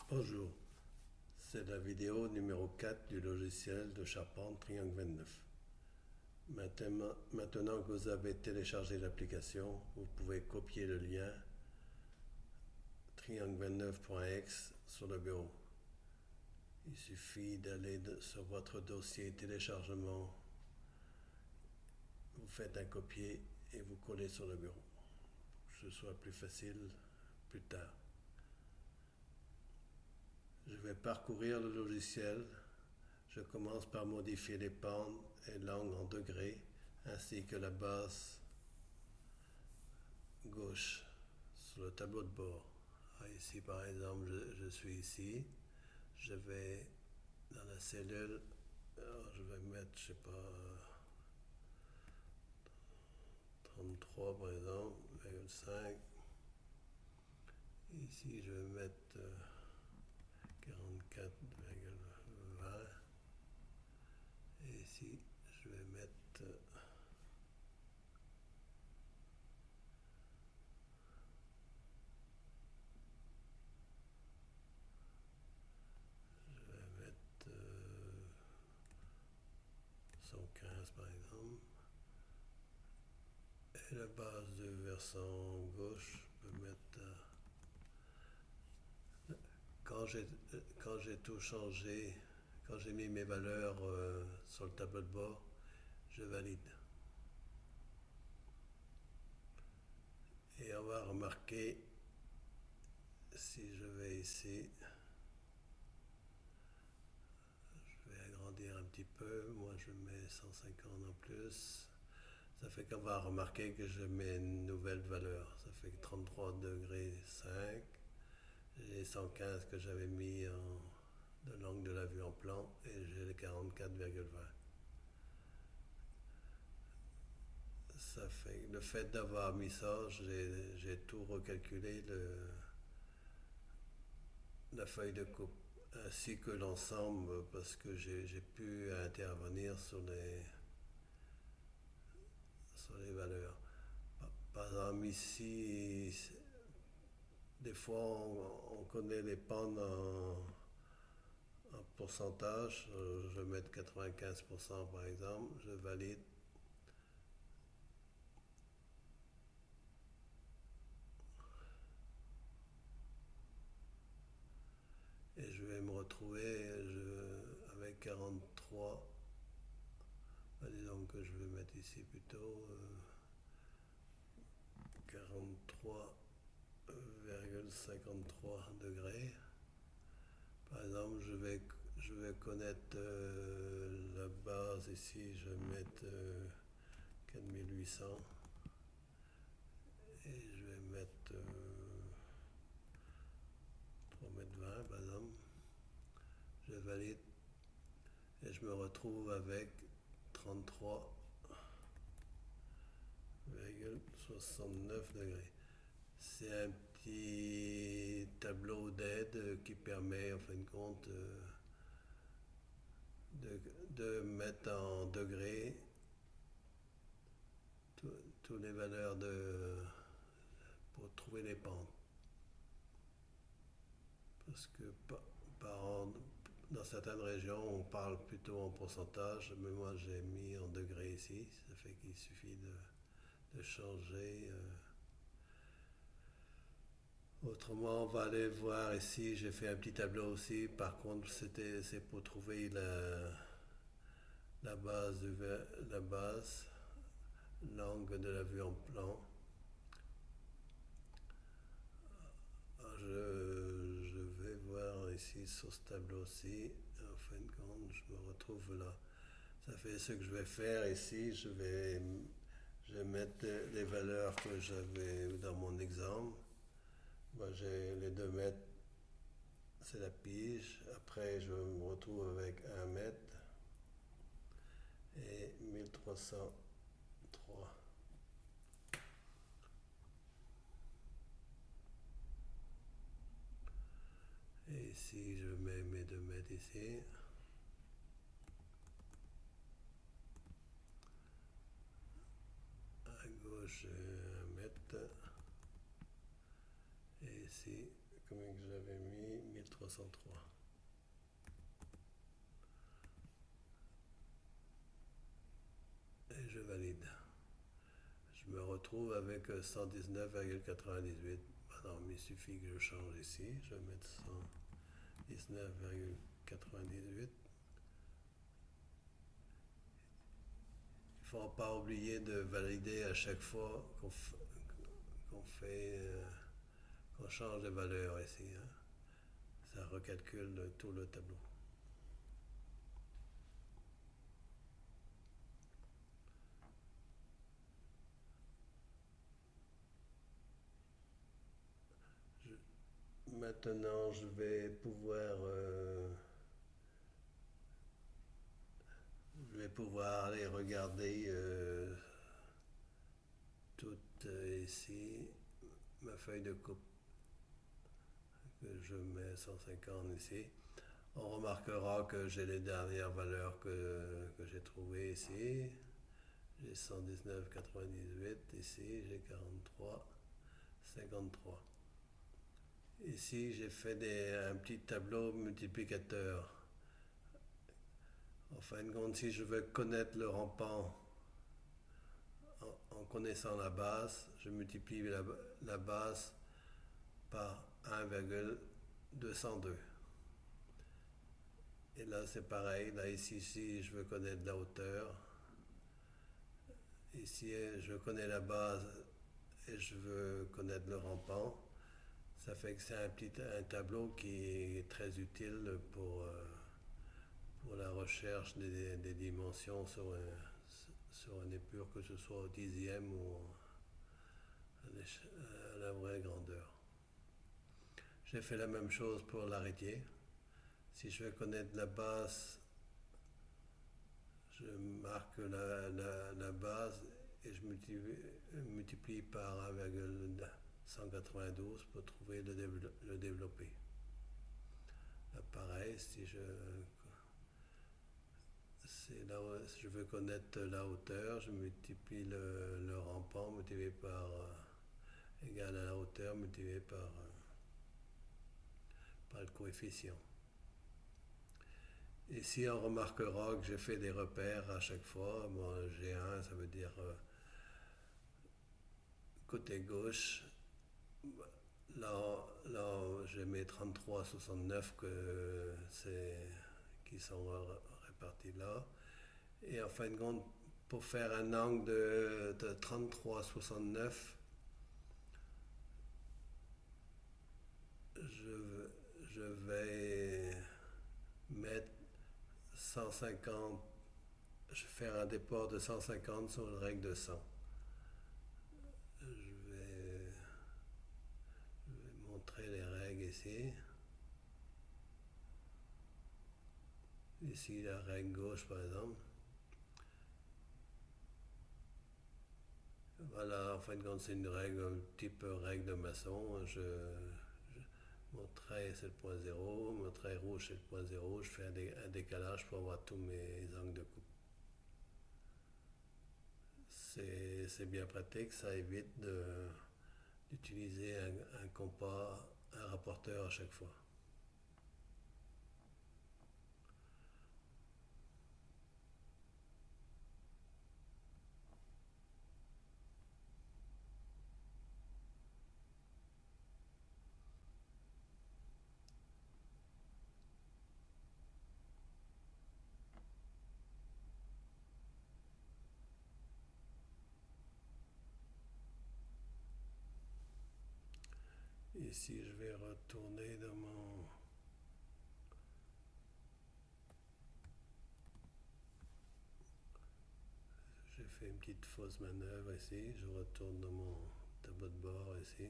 Bonjour, c'est la vidéo numéro 4 du logiciel de charpente Triangle 29. Maintenant que vous avez téléchargé l'application, vous pouvez copier le lien triangle29.x sur le bureau. Il suffit d'aller sur votre dossier téléchargement, vous faites un copier et vous collez sur le bureau pour que ce soit plus facile plus tard. Je vais parcourir le logiciel. Je commence par modifier les pentes et l'angle en degrés ainsi que la base gauche sur le tableau de bord. Ici par exemple, je suis ici. Je vais dans la cellule, alors je vais mettre, je sais pas, 33 par exemple, 0,5. Ici je vais mettre 44,20. Et ici je vais mettre je vais mettre 115 par exemple. Et la base du versant gauche, je peux mettre quand j'ai tout changé, quand j'ai mis mes valeurs sur le tableau de bord, je valide. Et on va remarquer, si je vais ici, je vais agrandir un petit peu, moi je mets 150 en plus. Ça fait qu'on va remarquer que je mets une nouvelle valeur. Ça fait 33 degrés 5. J'ai 115 que j'avais mis de l'angle de la vue en plan et j'ai les 44,20. Ça fait le fait d'avoir mis ça, j'ai tout recalculé la feuille de coupe ainsi que l'ensemble parce que j'ai pu intervenir sur les valeurs. Par exemple ici, des fois on connaît les pentes en pourcentage. Je vais mettre 95% par exemple, je valide. Et je vais me retrouver avec 43. Disons que je vais mettre ici plutôt 43,53 degrés. Par exemple, je vais connaître la base ici, je vais mettre 4800 et je vais mettre 3,20 m par exemple. Je valide et je me retrouve avec 33,69 degrés. C'est un petit tableau d'aide qui permet en fin de compte de mettre en degrés toutes les valeurs pour trouver les pentes. Parce que dans certaines régions, on parle plutôt en pourcentage, mais moi j'ai mis en degrés ici. Ça fait qu'il suffit de changer. Autrement, on va aller voir ici. J'ai fait un petit tableau aussi. Par contre, c'est pour trouver la base, l'angle de la vue en plan. Je vais voir ici sur ce tableau-ci. En fin de compte, je me retrouve là. Ça fait ce que je vais faire ici. Je vais mettre les valeurs que j'avais dans mon exemple. Moi, j'ai les 2 mètres, c'est la pige. Après, je me retrouve avec 1 mètre et 1303. Et ici, je mets mes 2 mètres ici. À gauche, 1 mètre. Et ici, combien que j'avais mis 1300. 63. Et je valide. Je me retrouve avec 119,98. Alors, il suffit que je change ici. Je vais mettre 119,98. Il ne faut pas oublier de valider à chaque fois qu'on fait, qu'on change de valeur ici. Hein. Ça recalcule tout le tableau. Maintenant, je vais pouvoir aller regarder toute ici ma feuille de coupe que je mets 150 ici. On remarquera que j'ai les dernières valeurs que j'ai trouvées ici. J'ai 119,98 ici, j'ai 43,53. Ici, j'ai fait un petit tableau multiplicateur. En fin de compte, si je veux connaître le rampant en connaissant la base, je multiplie la base par 1,202. Et là, c'est pareil. Là, ici, si je veux connaître la hauteur, ici, je connais la base et je veux connaître le rampant. Ça fait que c'est un tableau qui est très utile pour la recherche des dimensions sur une épure, que ce soit au dixième ou à la vraie grandeur. J'ai fait la même chose pour l'arrêtier. Si je veux connaître la base, je marque la base et je multiplie par 1,192 pour trouver le développé. Là, pareil, si je veux connaître la hauteur, je multiplie le rampant multiplié par égal à la hauteur multiplié par le coefficient. Ici, on remarquera que j'ai fait des repères à chaque fois. Bon, G1, ça veut dire côté gauche. Là, je mets 33,69 qui sont répartis là. Et en fin de compte, pour faire un angle de 33,69, je vais mettre 150, je vais faire un départ de 150 sur une règle de 100. Je vais montrer les règles ici. Ici, la règle gauche, par exemple. Voilà, en fin de compte, c'est une règle, type règle de maçon. Mon trait, c'est le point 0. Mon trait rouge, c'est le point 0. Je fais un décalage pour avoir tous mes angles de coupe. C'est bien pratique, ça évite d'utiliser un compas, un rapporteur à chaque fois. Ici, je vais retourner dans mon... J'ai fait une petite fausse manœuvre ici. Je retourne dans mon tableau de bord ici.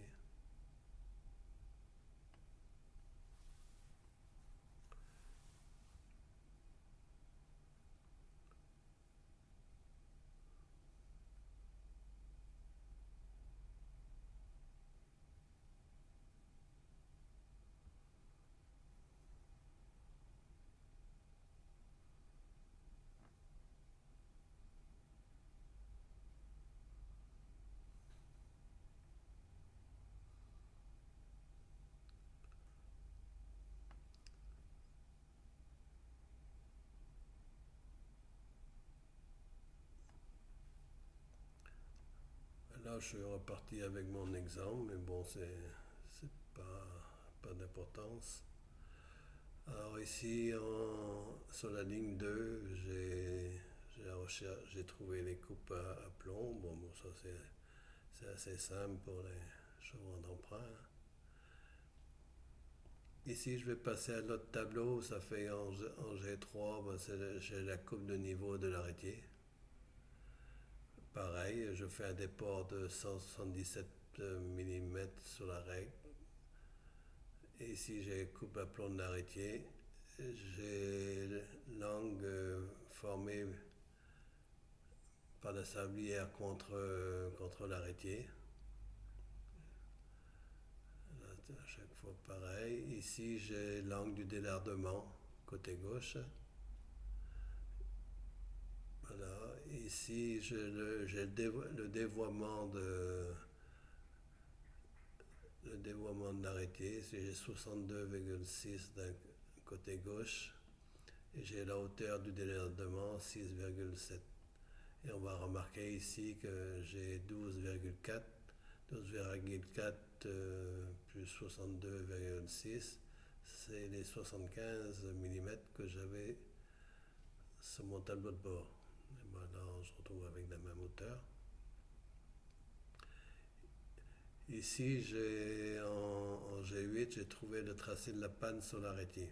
Là, je suis reparti avec mon exemple, mais bon, c'est pas d'importance. Alors ici, sur la ligne 2, j'ai trouvé les coupes à plomb. Bon, ça c'est assez simple pour les chevrons d'emprunt. Ici, je vais passer à l'autre tableau. Ça fait en G3, ben, j'ai la coupe de niveau de l'arrêtier. Pareil, je fais un déport de 177 mm sur la règle. Et ici, j'ai coupe à plomb de l'arrêtier. J'ai l'angle formé par la sablière contre l'arrêtier. À chaque fois pareil. Ici, j'ai l'angle du délardement, côté gauche. Voilà. Ici, j'ai le dévoiement de l'arrêté. J'ai 62,6 d'un côté gauche. Et j'ai la hauteur du délardement 6,7. Et on va remarquer ici que j'ai 12,4. 12,4 plus 62,6, c'est les 75 mm que j'avais sur mon tableau de bord. Et voilà, on se retrouve avec la même hauteur. Ici, en G8, j'ai trouvé le tracé de la panne sur l'arrêtier.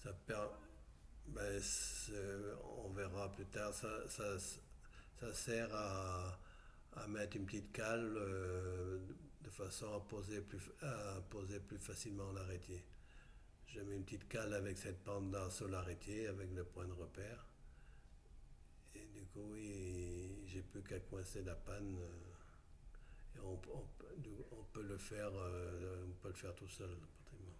Ça ben, on verra plus tard, ça sert à mettre une petite cale de façon à poser plus facilement l'arrêtier. Je mets une petite cale avec cette pente-là sur l'arrêtier avec le point de repère. Et du coup, j'ai plus qu'à coincer la panne. Et on peut le faire tout seul, pratiquement.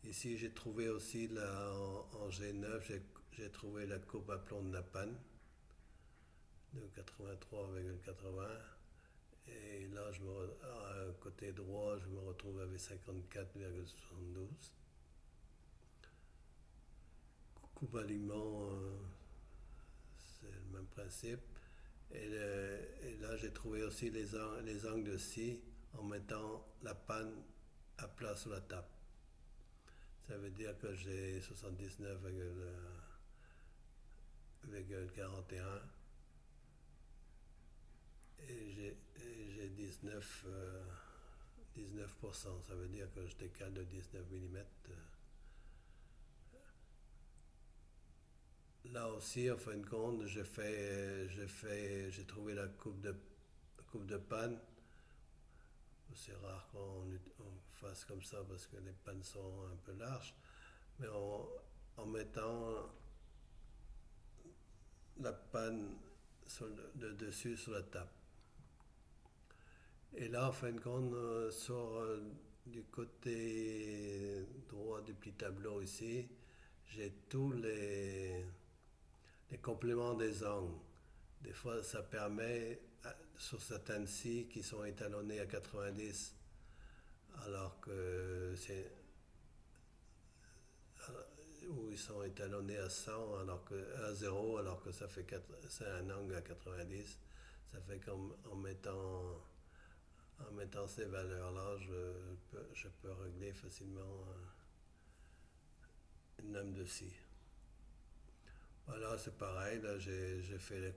Ici, j'ai trouvé aussi, en G9, j'ai trouvé la coupe à plomb de la panne de 83,80. Et là, côté droit, je me retrouve avec 54,72. Coupe aliment, c'est le même principe. Et là, j'ai trouvé aussi les angles de scie en mettant la panne à plat sur la table. Ça veut dire que j'ai 79,41 et j'ai 19%. Ça veut dire que je décale de 19 mm. Là aussi, en fin de compte, j'ai trouvé la coupe de panne. C'est rare qu'on fasse comme ça parce que les pannes sont un peu larges. Mais en mettant la panne de dessus sur la table. Et là, en fin de compte, du côté droit du petit tableau ici, j'ai tous les compléments des angles. Des fois, ça permet, sur certaines scies qui sont étalonnées à 90, alors que où ils sont étalonnés à 100, à 0, alors que c'est un angle à 90. Ça fait qu'en mettant ces valeurs-là, je peux régler facilement une lame de scie. Voilà, c'est pareil. Là, j'ai fait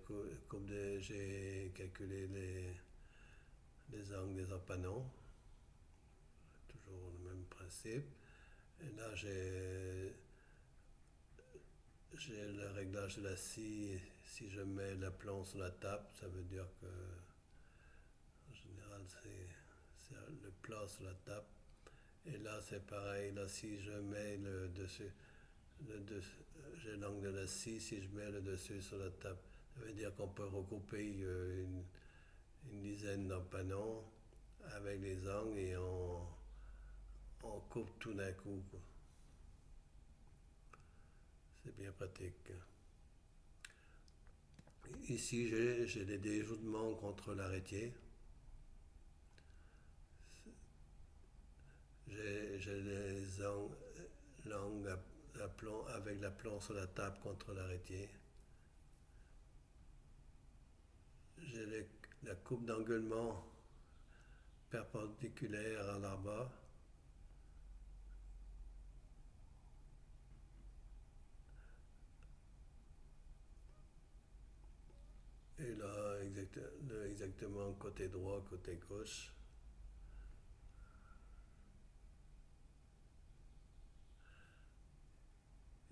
j'ai calculé les angles des empanons. Toujours le même principe. Et là, j'ai le réglage de la scie. Si je mets l'aplomb sur la table, ça veut dire que, en général, c'est le plat sur la table. Et là, c'est pareil. Là, si je mets le dessus, j'ai l'angle de la scie. Si je mets le dessus sur la table, ça veut dire qu'on peut regrouper une dizaine d'empanons avec les angles et on coupe tout d'un coup, quoi. C'est bien pratique. Ici, j'ai des déjoutements contre l'arrêtier. J'ai l'angle avec l'aplomb sur la table contre l'arrêtier. J'ai la coupe d'engueulement perpendiculaire à l'arbre. Et là, exactement côté droit, côté gauche.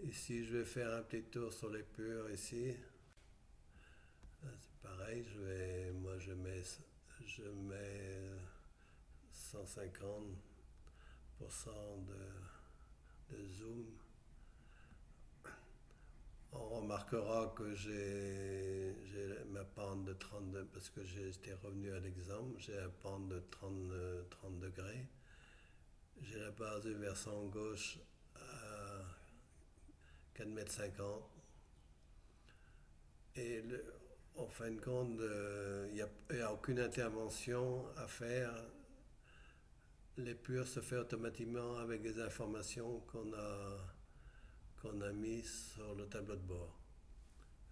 Ici, je vais faire un petit tour sur l'épure ici. Là, c'est pareil, moi je mets 150% de zoom. On remarquera que j'ai ma pente de 32, parce que j'étais revenu à l'exemple, j'ai la pente de 30 degrés. J'ai la base du versant gauche à 4,50 m. Et en fin de compte, il n'y a aucune intervention à faire. L'épure se fait automatiquement avec des informations qu'on a mises sur le tableau de bord.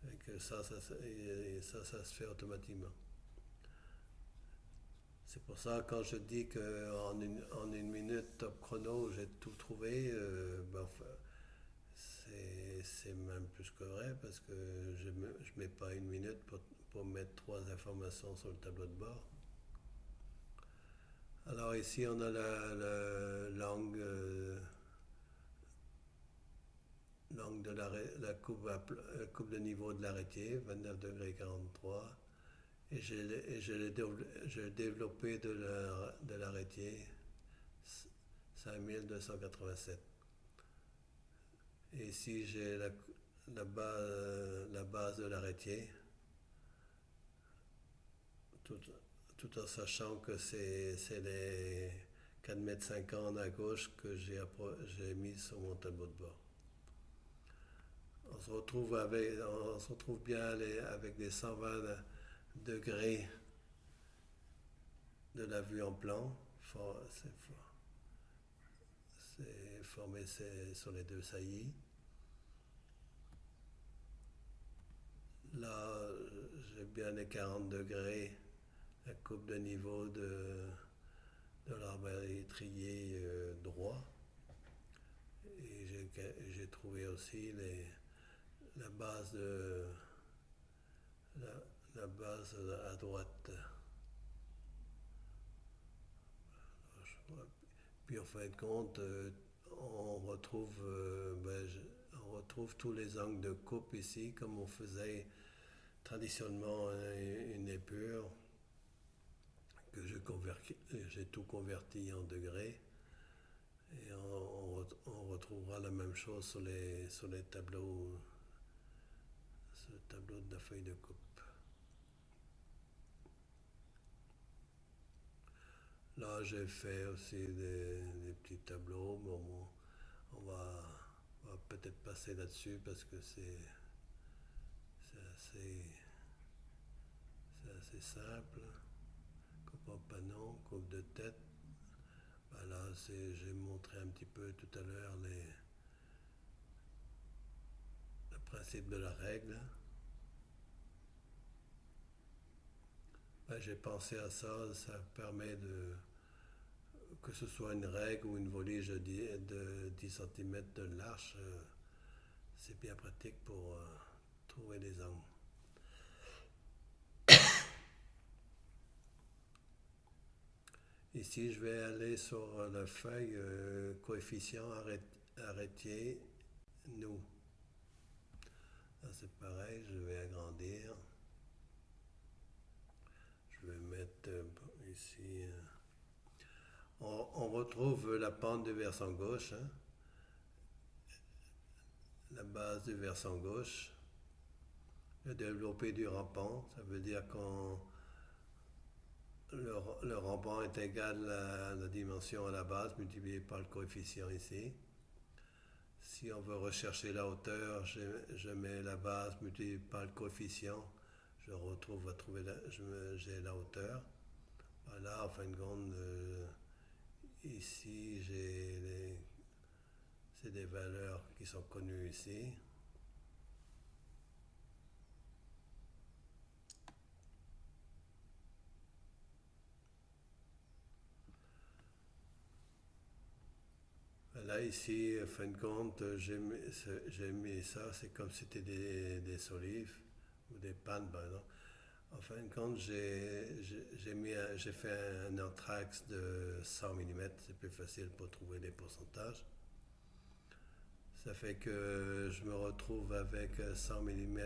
Et que ça se fait automatiquement. C'est pour ça quand je dis qu'en une minute top chrono j'ai tout trouvé, c'est même plus que vrai, parce que je ne mets pas une minute pour mettre 3 informations sur le tableau de bord. Alors ici on a l'angle de la coupe de niveau de l'arrêtier, 29 degrés 43. Et j'ai développé de l'arrêtier 5287. Et ici j'ai la base de l'arrêtier, tout en sachant que c'est les 4,50 m à gauche que j'ai mis sur mon tableau de bord. On se retrouve bien avec les 120 degrés de la vue en plan. C'est formé sur les deux saillies. Là, j'ai bien les 40 degrés, la coupe de niveau de l'arbre étrier droit. Et j'ai trouvé aussi la base à droite. Puis en fin de compte, on retrouve tous les angles de coupe ici, comme on faisait traditionnellement une épure, que j'ai tout converti en degrés. Et on retrouvera la même chose sur les tableaux, sur le tableau de la feuille de coupe. Là, j'ai fait aussi des petits tableaux. Bon, on va peut-être passer là-dessus parce que c'est assez simple. Coupe en panneau, coupe de tête. Ben là, j'ai montré un petit peu tout à l'heure le principe de la règle. Ben, j'ai pensé à ça, ça permet que ce soit une règle ou une volige de 10 cm de large, c'est bien pratique pour trouver les angles. Ici, je vais aller sur la feuille coefficient arrêtier nous. Là, c'est pareil, je vais agrandir. Je vais mettre ici. On retrouve la pente du versant gauche, hein, la base du versant gauche, le développé du rampant. Ça veut dire qu'on le rampant est égal à la dimension à la base multiplié par le coefficient ici. Si on veut rechercher la hauteur, je mets la base multipliée par le coefficient. J'ai la hauteur. Voilà, en fin de compte, ici C'est des valeurs qui sont connues ici. Là, ici, en fin de compte, j'ai mis ça, c'est comme si c'était des solives ou des pannes, par exemple. En fin de compte, j'ai fait un anthrax de 100 mm, c'est plus facile pour trouver les pourcentages. Ça fait que je me retrouve avec 100 mm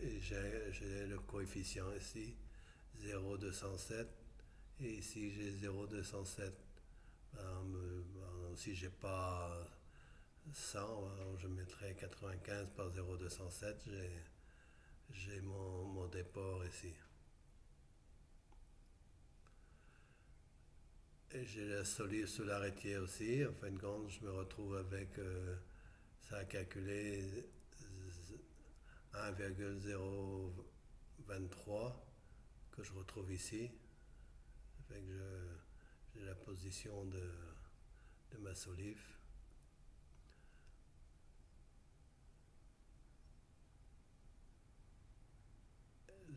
et j'ai le coefficient ici, 0,207, et ici j'ai 0,207. Si j'ai pas 100, je mettrai 95 par 0,207, j'ai mon déport ici. Et j'ai la solive sous l'arrêtier aussi. En fin de compte, je me retrouve avec, ça a calculé 1,023 que je retrouve ici. Ça fait que j'ai la position de ma solive.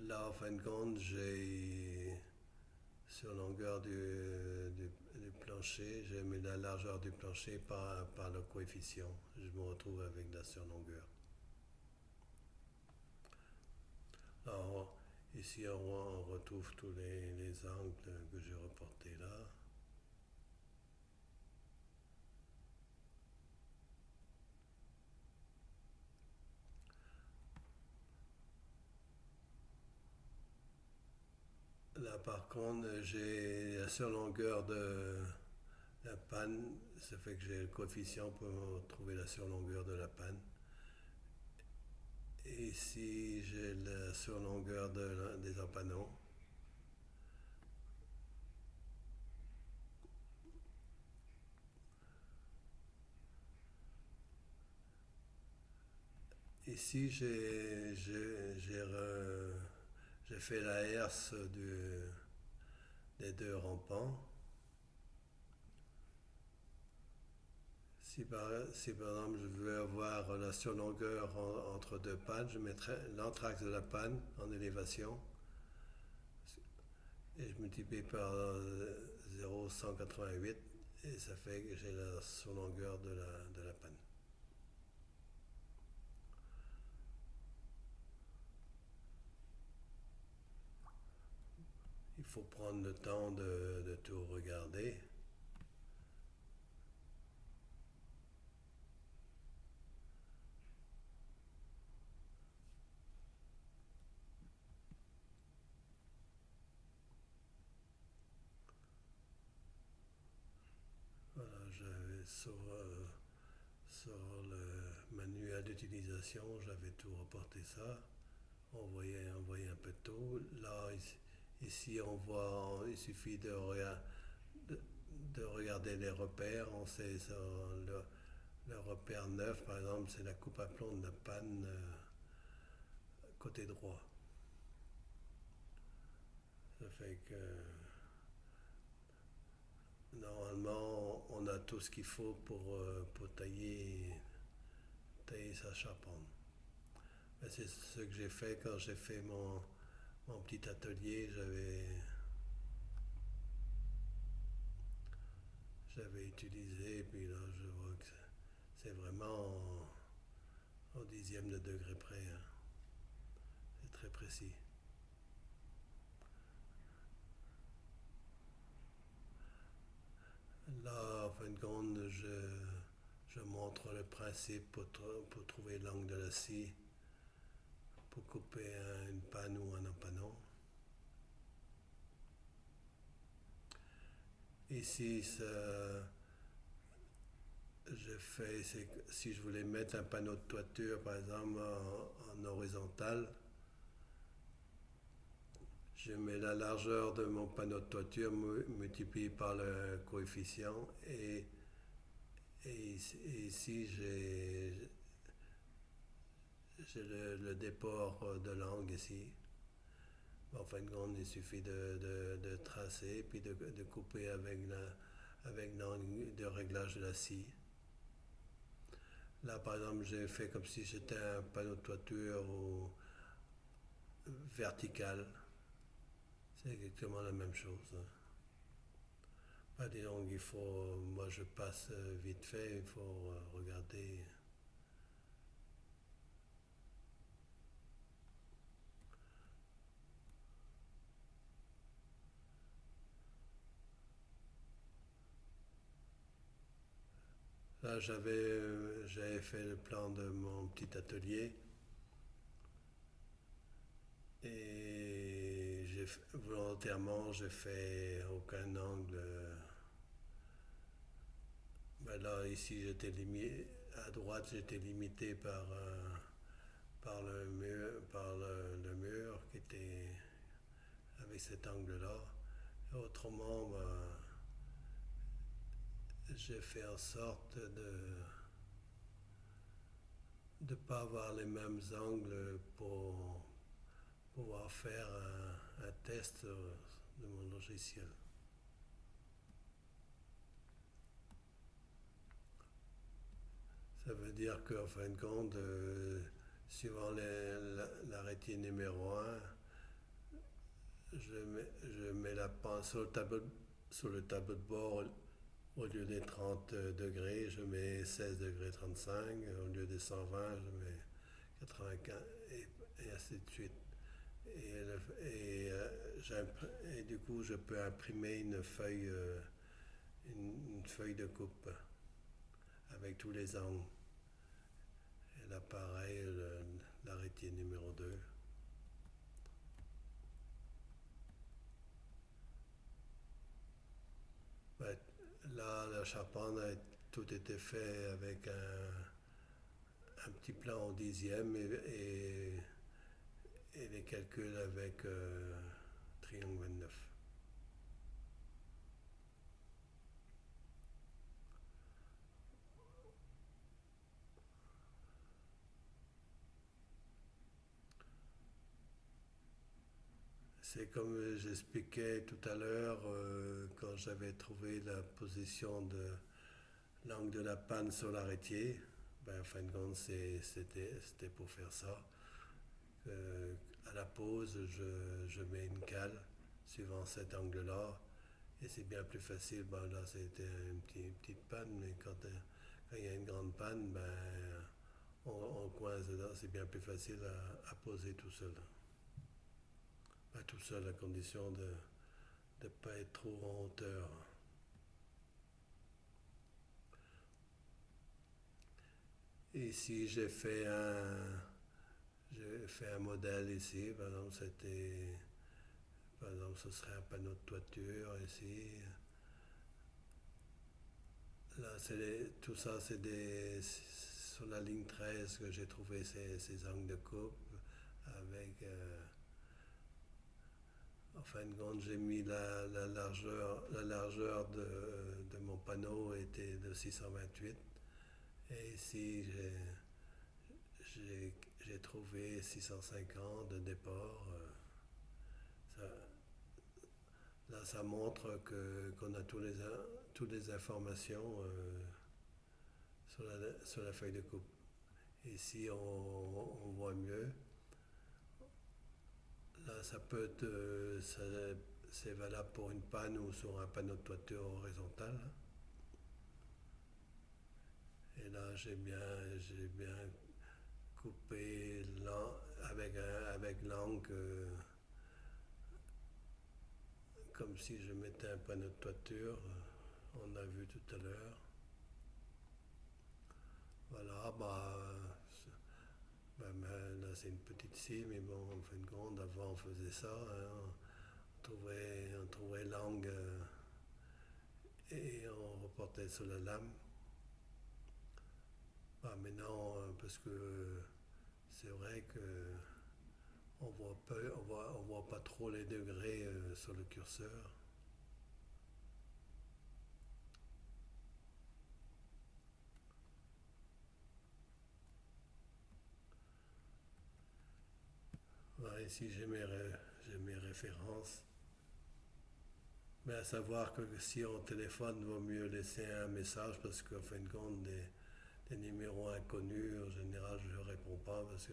Là, en fin de compte, j'ai sur longueur du plancher, j'ai mis la largeur du plancher par le coefficient. Je me retrouve avec la surlongueur. Alors, ici, on retrouve tous les angles que j'ai reportés là. Là, par contre, j'ai la surlongueur de la panne. Ça fait que j'ai le coefficient pour trouver la surlongueur de la panne. Et ici, j'ai la surlongueur des empanons. Ici, j'ai fait la herse des deux rampants. Si par exemple je veux avoir la surlongueur entre deux pannes, je mettrai l'anthrax de la panne en élévation et je multiplie par 0,188 et ça fait que j'ai la surlongueur de la panne. Il faut prendre le temps de tout regarder. Voilà, j'avais sur le manuel d'utilisation, j'avais tout reporté ça. On voyait un peu de tout. Là, ici on voit, il suffit de, de regarder les repères. On sait ça, le repère 9, par exemple, c'est la coupe à plomb de la panne côté droit. Ça fait que normalement, on a tout ce qu'il faut pour tailler sa charpente. Mais c'est ce que j'ai fait quand j'ai fait mon petit atelier. J'avais utilisé, puis là, je vois que c'est vraiment au dixième de degré près. Hein. C'est très précis. Là, en fin de compte, je montre le principe pour trouver l'angle de la scie, pour couper une panne ou un empanon. Ici, si je voulais mettre un panneau de toiture, par exemple, en horizontal, je mets la largeur de mon panneau de toiture multiplié par le coefficient et ici j'ai le déport de l'angle ici. En fin de compte, il suffit de tracer puis de couper avec l'angle de réglage de la scie. Là, par exemple, j'ai fait comme si c'était un panneau de toiture ou vertical. C'est exactement la même chose. Bah, disons qu'il faut, moi je passe vite fait, il faut regarder. Là, j'avais fait le plan de mon petit atelier et volontairement, j'ai fait aucun angle. Ben là, ici, j'étais limité, à droite, j'étais limité par le mur qui était avec cet angle-là. Autrement, ben, j'ai fait en sorte de ne pas avoir les mêmes angles pour pouvoir faire un test de mon logiciel. Ça veut dire qu'en fin de compte, suivant l'arrêté numéro un, je mets la pince sur le tableau de bord. Au lieu des 30 degrés, je mets 16 degrés 35. Au lieu des 120, je mets 95 et ainsi de suite. Et, et du coup, je peux imprimer une feuille de coupe avec tous les angles. Et là, pareil, l'arrêté numéro 2. Ben, là, la charpente tout était fait avec un petit plan au dixième et les calculs avec triangle 29. C'est comme j'expliquais tout à l'heure quand j'avais trouvé la position de l'angle de la panne sur l'arrêtier. Ben, en fin de compte, c'était pour faire ça. À la pause, je mets une cale suivant cet angle-là. Et c'est bien plus facile. Ben, là, c'était une petite panne, mais quand il y a une grande panne, ben, on coince dedans. C'est bien plus facile à poser tout seul. Ben, tout seul à condition de ne pas être trop en hauteur. Et ici, j'ai fait un modèle ici. Par exemple, ce serait un panneau de toiture ici. Là, tout ça, sur la ligne 13 que j'ai trouvé ces angles de coupe avec. En fin de compte, j'ai mis la largeur de mon panneau était de 628. Et ici, j'ai trouvé 650 de départ. Ça, Là, ça montre qu'on a toutes les informations sur la feuille de coupe. Ici, on voit mieux. Là, ça peut être, c'est valable pour une panne ou sur un panneau de toiture horizontal. Et là, j'ai bien coupé avec l'angle comme si je mettais un panneau de toiture. On a vu tout à l'heure. Voilà, là c'est une petite scie, mais bon, en fin de compte, avant on faisait ça. Hein, on trouvait l'angle et on reportait sur la lame. Maintenant, parce que c'est vrai que on voit pas trop les degrés sur le curseur. Voilà, ici j'ai mes références. Mais à savoir que si on téléphone, il vaut mieux laisser un message parce qu'en fin de compte, des des numéros inconnus, en général, je ne réponds pas parce que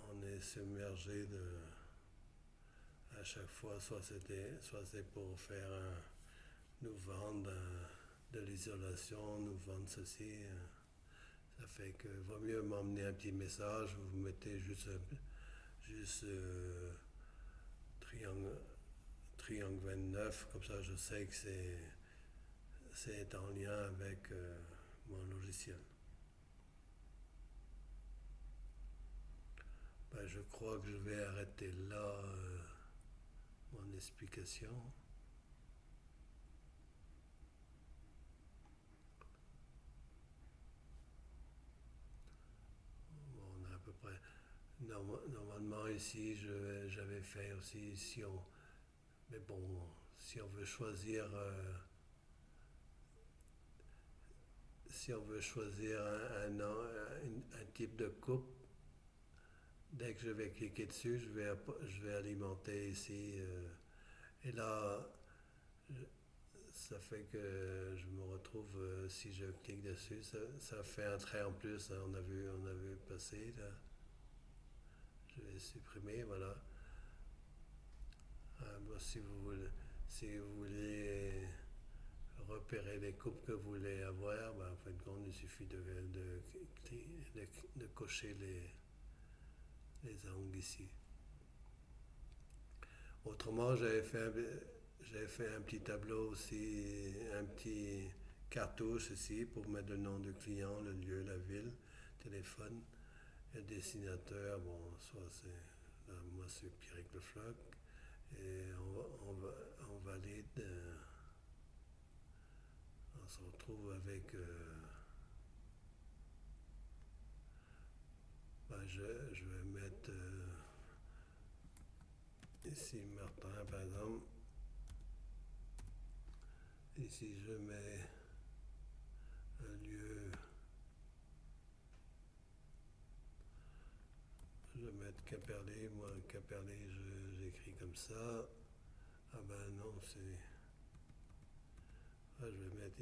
on est submergé à chaque fois, soit c'est pour nous vendre de l'isolation, nous vendre ceci. Ça fait que vaut mieux m'emmener un petit message, vous mettez juste triangle, triangle 29, comme ça je sais que c'est en lien avec mon logiciel. Ben, je crois que je vais arrêter là mon explication. Bon, on a à peu près. Normalement ici, j'avais fait aussi mais bon, si on veut choisir, si on veut choisir un type de coupe, dès que je vais cliquer dessus, je vais alimenter ici. Et là, ça fait que je me retrouve, si je clique dessus, ça fait un trait en plus. Hein, on a vu passer là. Je vais supprimer, voilà. Bon, si vous voulez repérer les coupes que vous voulez avoir, ben, en fin de compte, il suffit de cocher les angles ici. Autrement, j'avais fait un petit tableau aussi, un petit cartouche ici pour mettre le nom du client, le lieu, la ville, téléphone, le dessinateur. Bon, soit c'est. Là, moi, c'est Pierrick Lefloc. Et on valide. On se retrouve avec. Ben, je vais mettre ici Martin, par exemple. Ici, je mets un lieu. Je vais mettre Caperlé. Moi, Caperlé, j'écris comme ça. Ah ben non, c'est. Ah, je vais mettre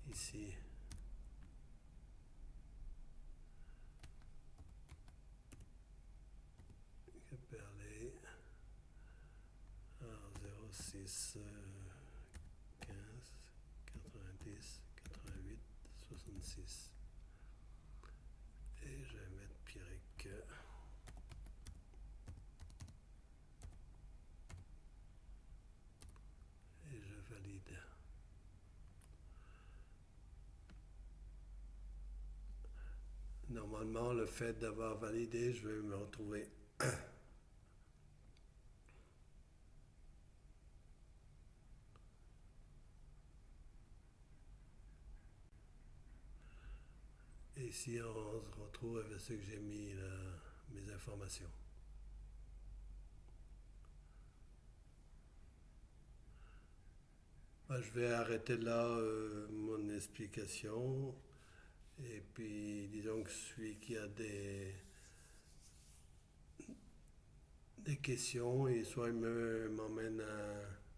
ici. Caperlé. Alors 06 15 90 88 66. Et je vais mettre Pierrick. Et je valide. Normalement, le fait d'avoir validé, je vais me retrouver. Et ici, on se retrouve avec ce que j'ai mis là, mes informations. Ben, je vais arrêter là mon explication. Et puis, disons que celui qui a des questions, et soit il m'emmène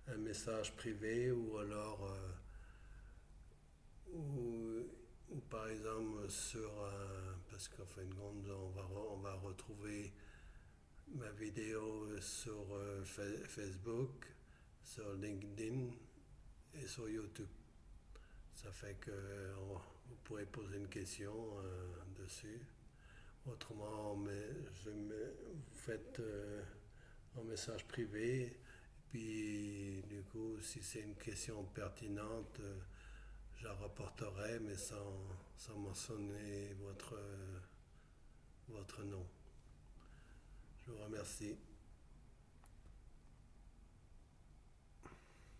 un message privé, ou alors, ou par exemple parce qu'en fin de compte, on va retrouver ma vidéo sur Facebook, sur LinkedIn et sur YouTube. Ça fait que vous pourrez poser une question dessus. Autrement, vous faites un message privé. Puis, du coup, si c'est une question pertinente, je la reporterai, mais sans mentionner votre nom. Je vous remercie.